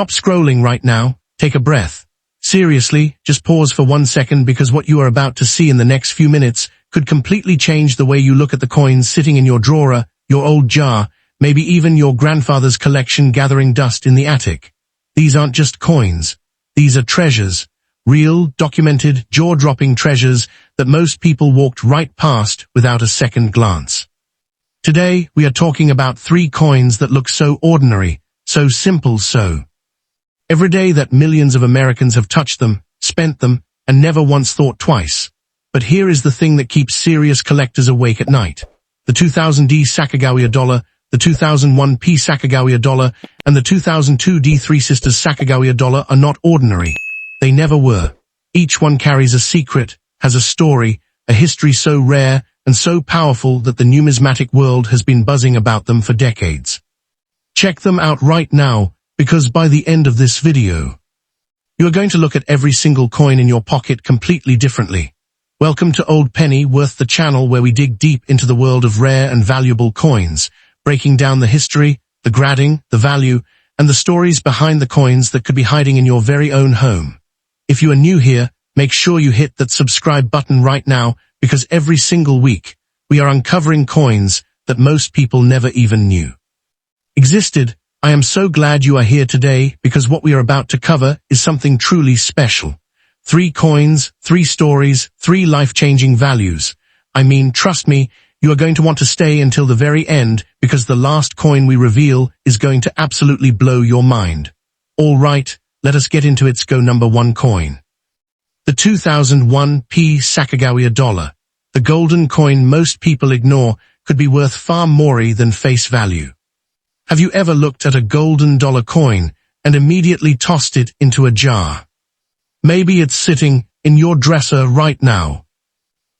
Stop scrolling right now, take a breath. Seriously, just pause for 1 second because what you are about to see in the next few minutes could completely change the way you look at the coins sitting in your drawer, your old jar, maybe even your grandfather's collection gathering dust in the attic. These aren't just coins. These are treasures. Real, documented, jaw-dropping treasures that most people walked right past without a second glance. Today, we are talking about 3 coins that look so ordinary, so simple, so everyday that millions of Americans have touched them, spent them, and never once thought twice. But here is the thing that keeps serious collectors awake at night. The 2000D Sacagawea Dollar, the 2001P Sacagawea Dollar, and the 2002D Three Sisters Sacagawea Dollar are not ordinary. They never were. Each one carries a secret, has a story, a history so rare and so powerful that the numismatic world has been buzzing about them for decades. Check them out right now, because by the end of this video, you are going to look at every single coin in your pocket completely differently. Welcome to Old Penny Worth, the channel where we dig deep into the world of rare and valuable coins, breaking down the history, the grading, the value, and the stories behind the coins that could be hiding in your very own home. If you are new here, make sure you hit that subscribe button right now, because every single week, we are uncovering coins that most people never even knew existed. I am so glad you are here today, because what we are about to cover is something truly special. 3 coins, 3 stories, 3 life-changing values. I mean, trust me, you are going to want to stay until the very end, because the last coin we reveal is going to absolutely blow your mind. All right, let us get into its number 1 coin. The 2001P Sacagawea Dollar. The golden coin most people ignore could be worth far more than face value. Have you ever looked at a golden dollar coin and immediately tossed it into a jar? Maybe it's sitting in your dresser right now.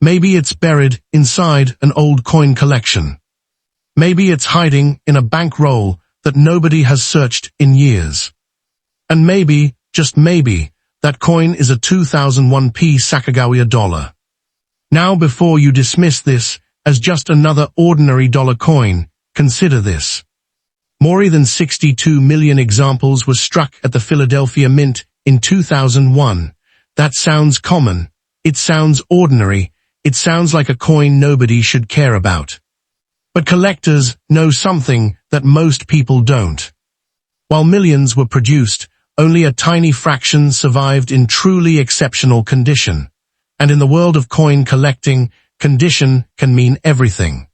Maybe it's buried inside an old coin collection. Maybe it's hiding in a bankroll that nobody has searched in years. And maybe, just maybe, that coin is a 2001P Sacagawea Dollar. Now, before you dismiss this as just another ordinary dollar coin, consider this. More than 62 million examples were struck at the Philadelphia Mint in 2001. That sounds common. It sounds ordinary. It sounds like a coin nobody should care about. But collectors know something that most people don't. While millions were produced, only a tiny fraction survived in truly exceptional condition. And in the world of coin collecting, condition can mean everything.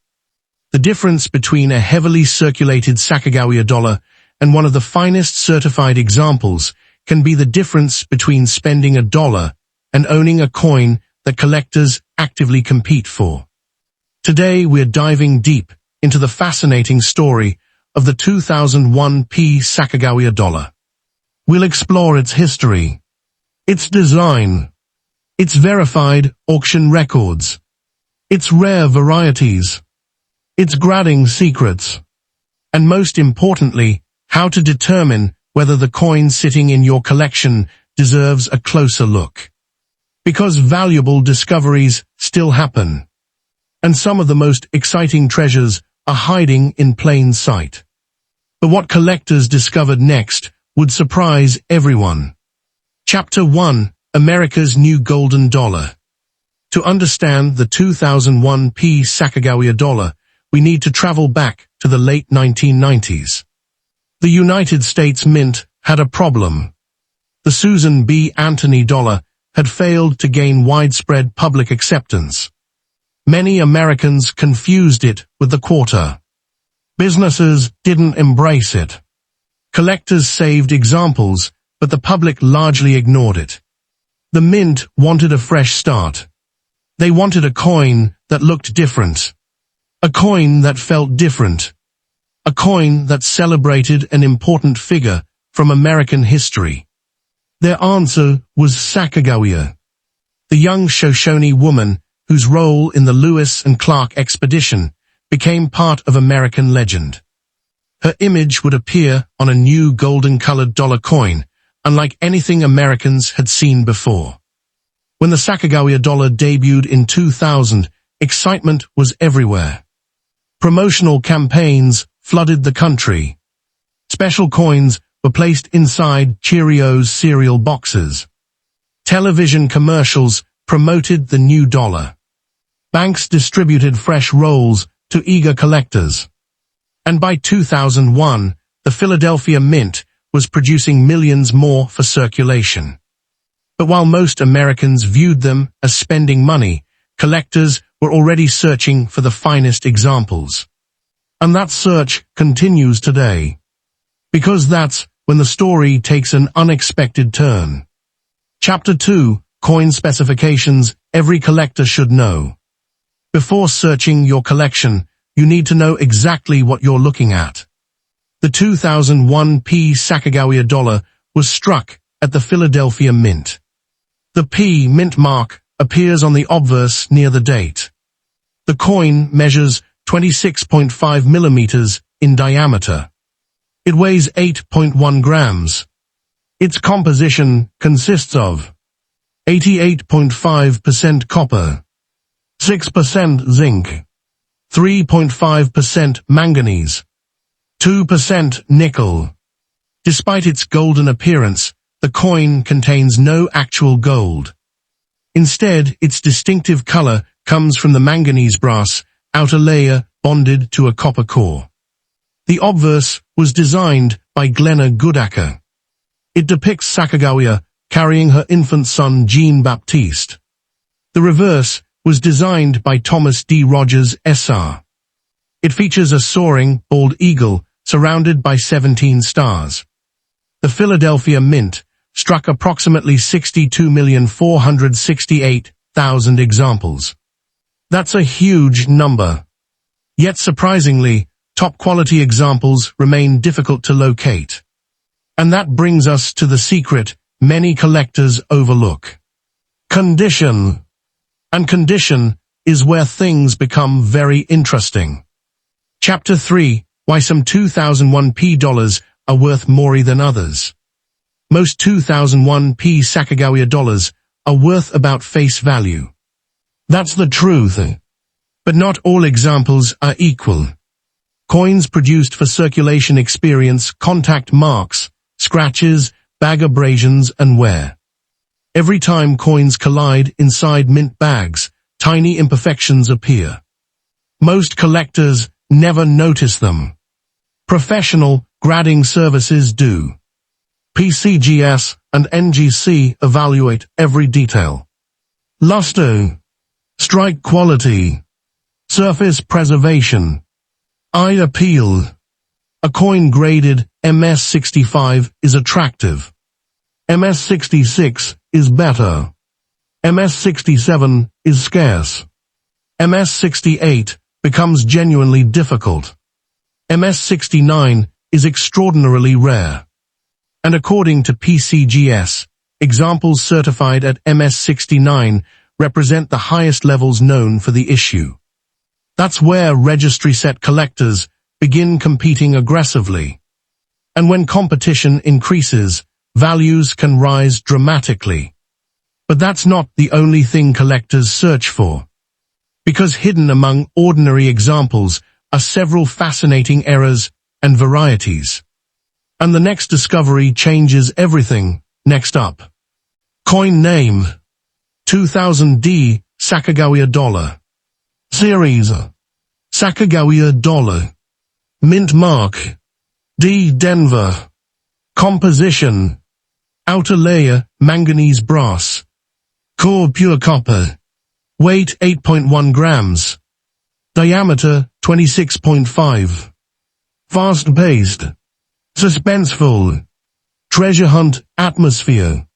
The difference between a heavily circulated Sacagawea dollar and one of the finest certified examples can be the difference between spending $1 and owning a coin that collectors actively compete for. Today we're diving deep into the fascinating story of the 2001P Sacagawea Dollar. We'll explore its history, its design, its verified auction records, its rare varieties, its grading secrets, and most importantly, how to determine whether the coin sitting in your collection deserves a closer look. Because valuable discoveries still happen, and some of the most exciting treasures are hiding in plain sight. But what collectors discovered next would surprise everyone. Chapter 1: America's New Golden Dollar. To understand the 2001P Sacagawea Dollar, we need to travel back to the late 1990s. The United States Mint had a problem. The Susan B. Anthony dollar had failed to gain widespread public acceptance. Many Americans confused it with the quarter. Businesses didn't embrace it. Collectors saved examples, but the public largely ignored it. The Mint wanted a fresh start. They wanted a coin that looked different. A coin that felt different. A coin that celebrated an important figure from American history. Their answer was Sacagawea, the young Shoshone woman whose role in the Lewis and Clark expedition became part of American legend. Her image would appear on a new golden-colored dollar coin, unlike anything Americans had seen before. When the Sacagawea dollar debuted in 2000, excitement was everywhere. Promotional campaigns flooded the country. Special coins were placed inside Cheerios cereal boxes. Television commercials promoted the new dollar. Banks distributed fresh rolls to eager collectors. And by 2001, the Philadelphia Mint was producing millions more for circulation. But while most Americans viewed them as spending money, collectors were already searching for the finest examples. And that search continues today. Because that's when the story takes an unexpected turn. Chapter 2, Coin Specifications Every Collector Should Know. Before searching your collection, you need to know exactly what you're looking at. The 2001 P Sacagawea Dollar was struck at the Philadelphia Mint. The P mint mark appears on the obverse near the date. The coin measures 26.5 millimeters in diameter. It weighs 8.1 grams. Its composition consists of 88.5% copper, 6% zinc, 3.5% manganese, 2% nickel. Despite its golden appearance, the coin contains no actual gold. Instead, its distinctive color comes from the manganese brass outer layer bonded to a copper core. The obverse was designed by Glenna Goodacker. It depicts Sacagawea carrying her infant son Jean-Baptiste. The reverse was designed by Thomas D. Rogers, SR. It features a soaring, bald eagle surrounded by 17 stars. The Philadelphia Mint struck approximately 62,468,000 examples. That's a huge number. Yet surprisingly, top-quality examples remain difficult to locate. And that brings us to the secret many collectors overlook. Condition. And condition is where things become very interesting. Chapter 3, Why Some 2001 P dollars are worth more than others. Most 2001 P Sacagawea dollars are worth about face value. That's the truth. But not all examples are equal. Coins produced for circulation experience contact marks, scratches, bag abrasions, and wear. Every time coins collide inside mint bags, tiny imperfections appear. Most collectors never notice them. Professional grading services do. PCGS and NGC evaluate every detail. Luster, strike quality, surface preservation, eye appeal. A coin graded MS65 is attractive. MS66 is better. MS67 is scarce. MS68 becomes genuinely difficult. MS69 is extraordinarily rare. And according to PCGS, examples certified at MS69 represent the highest levels known for the issue. That's where registry set collectors begin competing aggressively. And when competition increases, values can rise dramatically. But that's not the only thing collectors search for. Because hidden among ordinary examples are several fascinating errors and varieties. And the next discovery changes everything. Next up. Coin name. 2000D Sacagawea Dollar. Series. Sacagawea Dollar. Mint mark. D. Denver. Composition. Outer layer, manganese brass. Core pure copper. Weight 8.1 grams. Diameter 26.5. Fast-paced. Suspenseful. Treasure hunt atmosphere.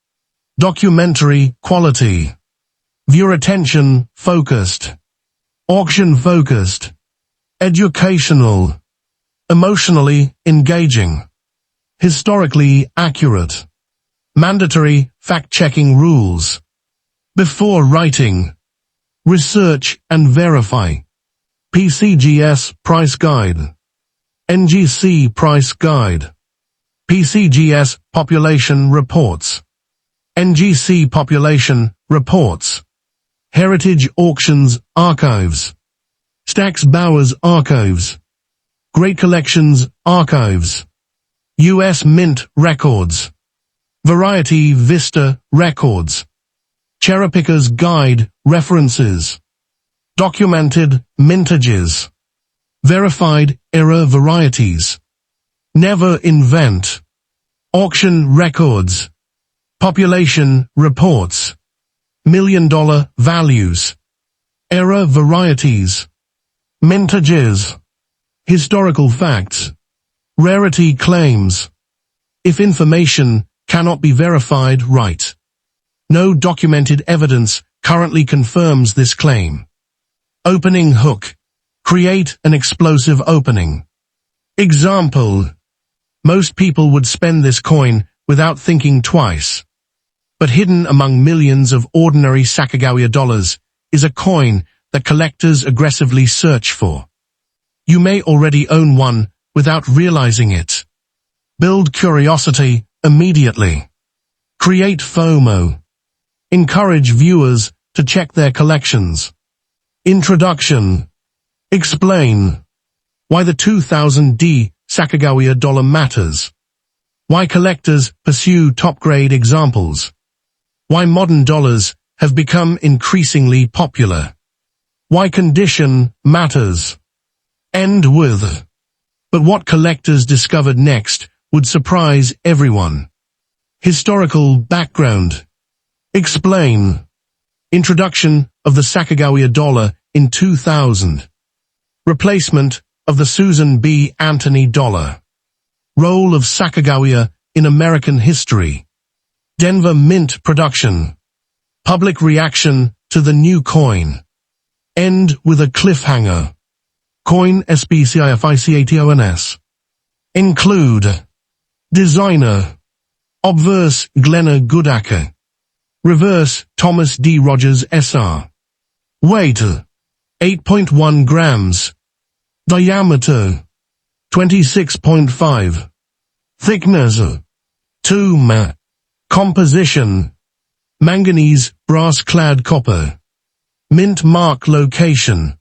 Documentary quality. Viewer attention focused. Auction focused. Educational. Emotionally engaging. Historically accurate. Mandatory fact-checking rules. Before writing. Research and verify. PCGS Price Guide. NGC Price Guide. PCGS Population Reports. NGC Population Reports. Heritage Auctions Archives. Stax Bowers Archives. Great Collections Archives. U.S. Mint Records, Variety Vista Records, Cherry-Picker's Guide References, Documented Mintages, Verified Era Varieties, Never Invent, Auction Records, Population Reports, Million-Dollar Values, Era Varieties, Mintages, Historical Facts, Rarity Claims. If information cannot be verified right, no documented evidence currently confirms this claim. Opening hook. Create an explosive opening. Example. Most people would spend this coin without thinking twice. But hidden among millions of ordinary Sacagawea dollars is a coin that collectors aggressively search for. You may already own one without realizing it. Build curiosity immediately. Create FOMO. Encourage viewers to check their collections. Introduction. Explain why the 2000D Sacagawea dollar matters. Why collectors pursue top-grade examples. Why modern dollars have become increasingly popular. Why condition matters. End with. But what collectors discovered next would surprise everyone. Historical background. Explain. Introduction of the Sacagawea dollar in 2000. Replacement of the Susan B. Anthony dollar. Role of Sacagawea in American history. Denver Mint production. Public reaction to the new coin. End with a cliffhanger. Coin SBCIFICATONS. Include. Designer. Obverse Glenna Goodacre. Reverse Thomas D. Rogers SR. Weight 8.1 grams. Diameter 26.5. Thickness 2 ma. Composition manganese brass-clad copper. Mint mark location.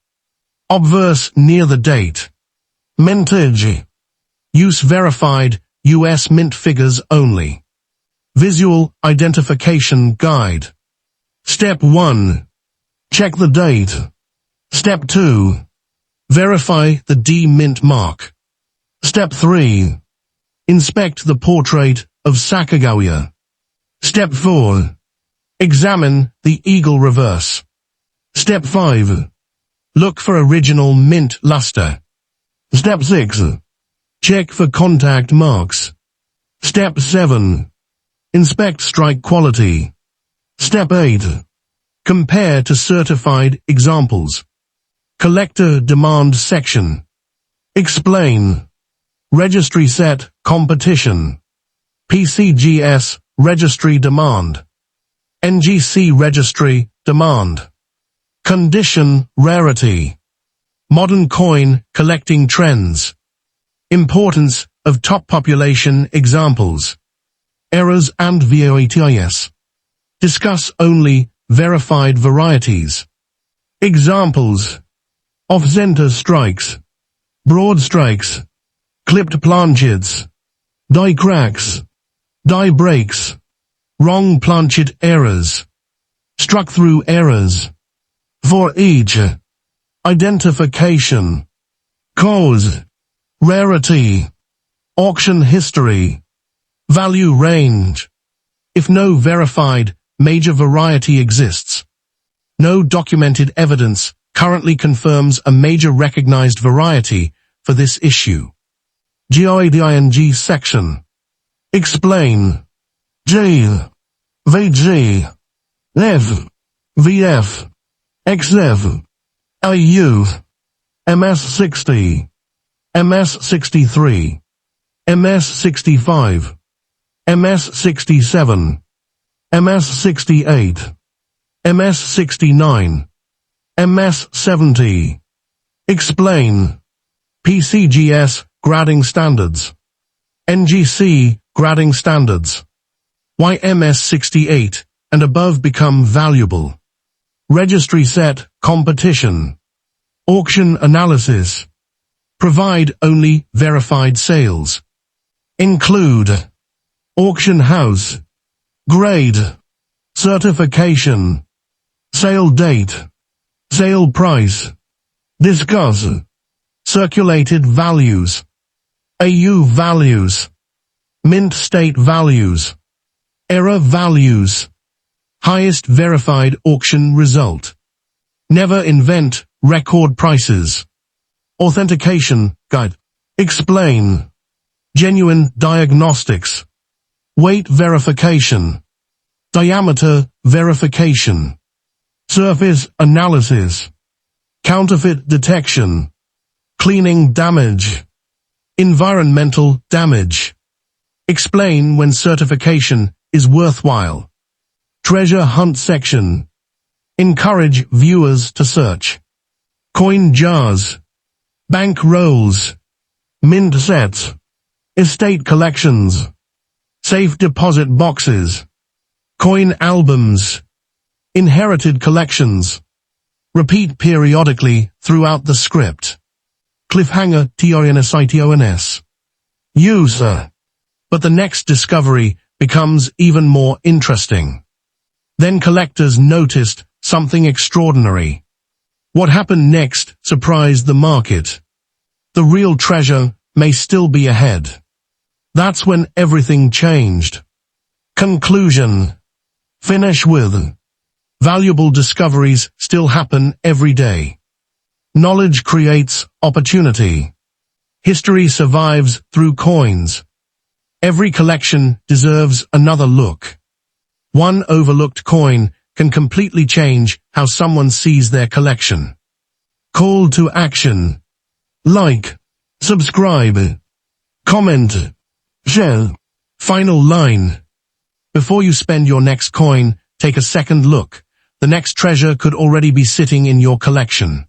Obverse near the date. Mintage. Use verified U.S. Mint figures only. Visual identification guide. Step 1. Check the date. Step 2. Verify the D Mint mark. Step 3. Inspect the portrait of Sacagawea. Step 4. Examine the eagle reverse. Step 5. Look for original mint luster. Step 6. Check for contact marks. Step 7. Inspect strike quality. Step 8. Compare to certified examples. Collector demand section. Explain. Registry set competition. PCGS registry demand. NGC registry demand. Condition rarity. Modern coin collecting trends. Importance of top population examples. Errors and VOETIS. Discuss only verified varieties. Examples. Off-center strikes. Broad strikes. Clipped planchets. Die cracks. Die breaks. Wrong planchet errors. Struck through errors. For each. Identification. Cause. Rarity. Auction history. Value range. If no verified major variety exists, no documented evidence currently confirms a major recognized variety for this issue. GIDING section. Explain. G. VG. Lev. VF. XF. AU. MS60. MS63. MS65. MS67. MS68. MS69. MS70. Explain. PCGS grading standards. NGC grading standards. Why MS68 and above become valuable. Registry set competition. Auction analysis. Provide only verified sales. Include auction house, grade, certification, sale date, sale price. Discuss circulated values, AU values, mint state values, error values, highest verified auction result. Never invent record prices. Authentication guide. Explain genuine diagnostics, weight verification, diameter verification, surface analysis, counterfeit detection, cleaning damage, environmental damage. Explain when certification is worthwhile. Treasure hunt section. Encourage viewers to search. Coin jars, bank rolls, mint sets, estate collections, safe deposit boxes, coin albums, inherited collections. Repeat periodically throughout the script. Cliffhanger TONS. User. But the next discovery becomes even more interesting. Then collectors noticed something extraordinary. What happened next surprised the market. The real treasure may still be ahead. That's when everything changed. Conclusion. Finish with: valuable discoveries still happen every day. Knowledge creates opportunity. History survives through coins. Every collection deserves another look. One overlooked coin can completely change how someone sees their collection. Call to action. Like, subscribe, comment, share. Final line. Before you spend your next coin, take a second look. The next treasure could already be sitting in your collection.